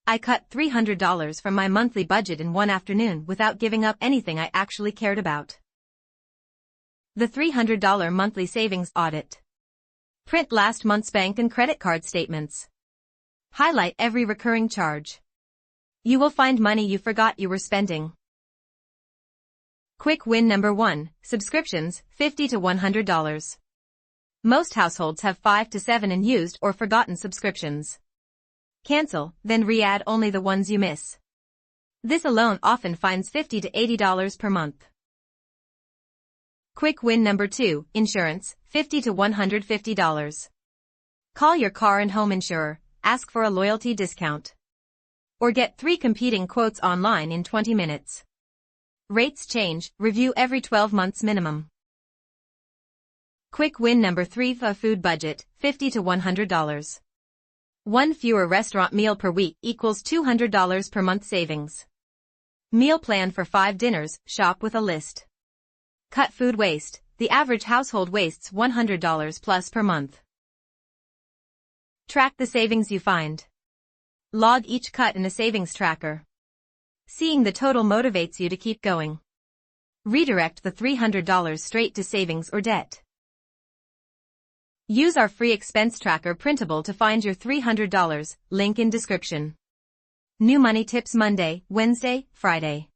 I cut $300 from my monthly budget in one afternoon without giving up anything I actually cared about. The $300 monthly savings audit. Print last month's bank and credit card statements. Highlight every recurring charge. You will find money you forgot you were spending. Quick win number 1, subscriptions, $50 to $100. Most households have 5 to 7 unused or forgotten subscriptions. Cancel, then re-add only the ones you miss. This alone often finds $50 to $80 per month. Quick win number 2, insurance, $50 to $150. Call your car and home insurer, ask for a loyalty discount. Or get 3 competing quotes online in 20 minutes. Rates change, review every 12 months minimum. Quick win number 3, a food budget, $50 to $100. One fewer restaurant meal per week equals $200 per month savings. Meal plan for 5 dinners, shop with a list. Cut food waste, the average household wastes $100 plus per month. Track the savings you find. Log each cut in a savings tracker. Seeing the total motivates you to keep going. Redirect the $300 straight to savings or debt. Use our free expense tracker Printable to find your $300, link in description. New money tips Monday, Wednesday, Friday.